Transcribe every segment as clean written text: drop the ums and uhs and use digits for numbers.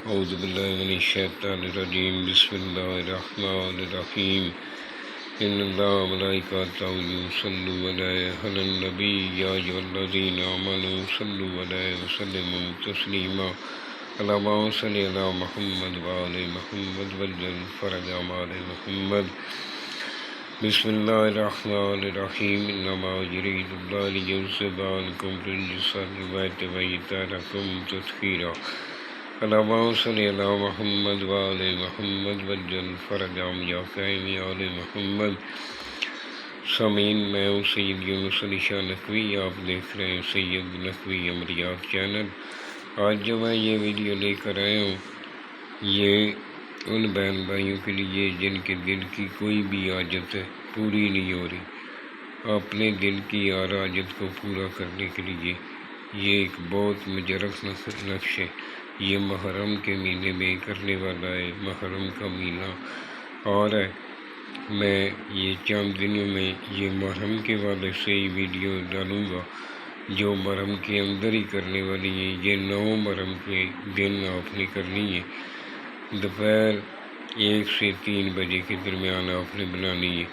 اعوذ باللہ من الشیطان الرجیم بسم اللہ الرحمن الرحیم ان اللہ و ملائکتہ یصلون علی النبی یا ایھا الذین آمنوا صلوا علیہ وسلموا تسلیما اللہم صلی علی محمد وآل محمد وعجل فرج اعمال محمد بسم اللہ الرحمن الرحیم انما یرید اللہ لیذھب عنکم الرجس البیت ویطہرکم تطہیرا اللہم صلی علی محمد وآل محمد وعجل فرج اعمال آل محمد۔ سامعین، میں ہوں سید یونس علی شاہ نقوی، آپ دیکھ رہے ہیں سید نقوی عملیات چینل۔ آج جو میں یہ ویڈیو لے کر آیا ہوں، یہ ان بہن بھائیوں کے لیے جن کے دل کی کوئی بھی حاجت پوری نہیں ہو رہی، اپنے دل کی ہر حاجت کو پورا کرنے کے لیے یہ ایک بہت مجرب نقش ہے۔ یہ محرم کے مہینے میں کرنے والا ہے، محرم کا مہینہ اور ہے۔ میں یہ چند دنوں میں یہ محرم کے والے سے ہی ویڈیو ڈالوں گا جو محرم کے اندر ہی کرنے والی ہے۔ یہ 9 محرم کے دن آپ نے کرنی ہے، دوپہر 1 سے 3 بجے کے درمیان آپ نے بنانی ہے۔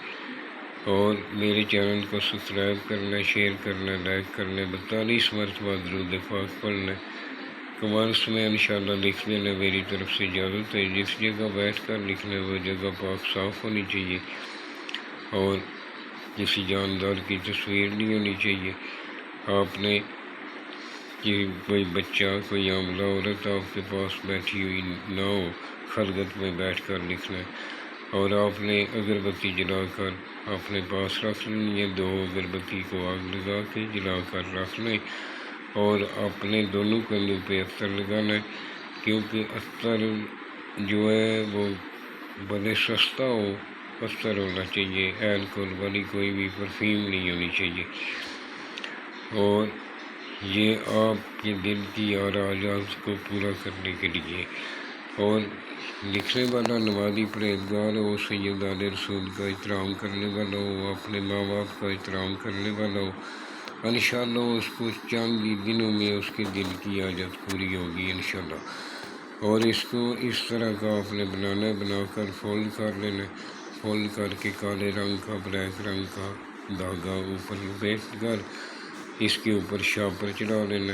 اور میرے چینل کو سبسکرائب کرنا، شیئر کرنا، لائک کرنا، 42 مرتبہ درود پاک پڑھنا۔ کمنٹس میں انشاءاللہ لکھ دینا میری طرف سے اجازت ہے۔ جس جگہ بیٹھ کر لکھنا وہ جگہ پاک صاف ہونی چاہیے اور کسی جاندار کی تصویر نہیں ہونی چاہیے۔ آپ نے کوئی بچہ، کوئی عاملہ عورت آپ کے پاس بیٹھی ہوئی نہ ہو، خلوت میں بیٹھ کر لکھنا ہے۔ اور آپ نے اگربتی جلا کر اپنے پاس رکھ لینی ہے، 2 اگربتی کو آگ لگا کے جلا کر رکھنا ہے اور اپنے دونوں کندھوں پہ عطر لگانا ہے، کیونکہ عطر جو ہے وہ بڑے سستا ہو عطر ہونا چاہیے، الکحل والی کوئی بھی پرفیوم نہیں ہونی چاہیے۔ اور یہ آپ کے دل کی ہر حاجت کو پورا کرنے کے لیے۔ اور لکھنے والا نمازی پرہیزگار ہو، سید آل رسول کا احترام کرنے والا ہو، اپنے ماں باپ کا احترام کرنے والا ہو، انشاءاللہ اس کو چند ہی دنوں میں اس کے دل کی حاجت پوری ہوگی انشاءاللہ۔ اور اس کو اس طرح کا آپ نے بنانا ہے، بنا کر فولڈ کر لینا، فولڈ کر کے کالے رنگ کا، بلیک رنگ کا دھاگا اوپر لپیٹ کر اس کے اوپر شاپر چڑھا لینا۔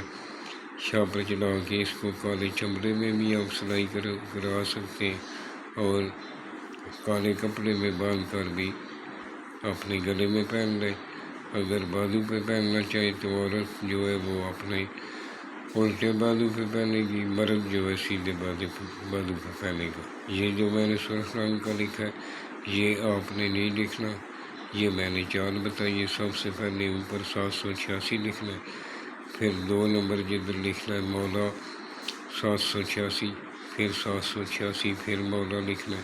شاپر چڑھا کے اس کو کالے چمڑے میں بھی آپ سلائی کروا سکتے ہیں اور کالے کپڑے میں باندھ کر بھی اپنے گلے میں پہن لیں۔ اگر بازو پہ پہننا چاہے تو عورت جو ہے وہ اپنے الٹے بازو پہ پہنے گی، مرد جو ہے سیدھے بازو پہ پہنے گا۔ یہ جو میں نے سرخ رنگ کا لکھا ہے یہ آپ نے نہیں لکھنا، یہ میں نے چال بتائی ہے۔ سب سے پہلے اوپر 786 لکھنا ہے، پھر 2 نمبر جدھر لکھنا ہے مولا 786، پھر 786، پھر مولا لکھنا ہے،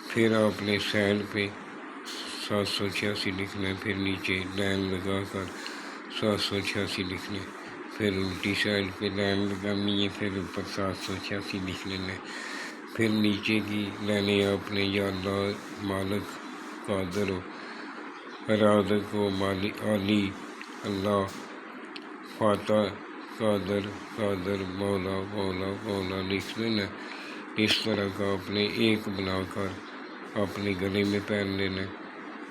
پھر آپ نے سائڈ پہ 786 لکھنا ہے، پھر نیچے لائن لگا کر 786 لکھنا ہے، پھر الٹی سائڈ پہ لائن لگانی ہے، پھر اوپر 786 لکھ لینا ہے۔ پھر نیچے کی لائنیں آپ نے یا اللہ مالک قادر و رازق و عالی، اللہ فاتح قادر قادر مولا مولا مولا لکھ لینا ہے۔ اس طرح کا آپ نے ایک بنا کر اپنے گلے میں پہن لینا ہے،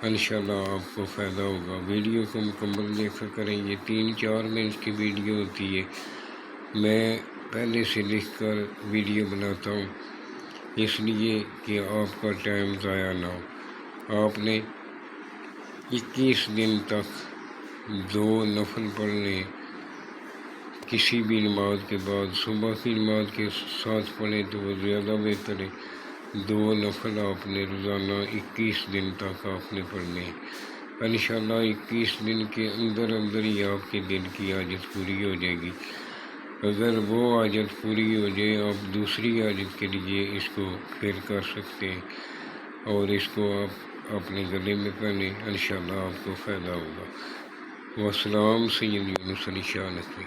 انشاءاللہ آپ کو فائدہ ہوگا۔ ویڈیو کو مکمل دیکھا کریں، یہ 3-4 منٹ کی ویڈیو ہوتی ہے۔ میں پہلے سے لکھ کر ویڈیو بناتا ہوں اس لیے کہ آپ کا ٹائم ضائع نہ ہو۔ آپ نے 21 دن تک 2 نفل پڑھنے، کسی بھی نماز کے بعد، صبح کی نماز کے ساتھ پڑھیں تو وہ زیادہ بہتر ہے۔ 2 نفل آپ نے روزانہ 21 دن تک آپ نے پڑھنے ہیں۔ انشاءاللہ 21 دن کے اندر ہی آپ کے دل کی حاجت پوری ہو جائے گی۔ اگر وہ حاجت پوری ہو جائے، آپ دوسری حاجت کے لیے اس کو پھر کر سکتے ہیں اور اس کو آپ اپنے گلے میں پہنیں، انشاءاللہ آپ کو فائدہ ہوگا۔ والسلام، سید یونس علی شاہ نقوی۔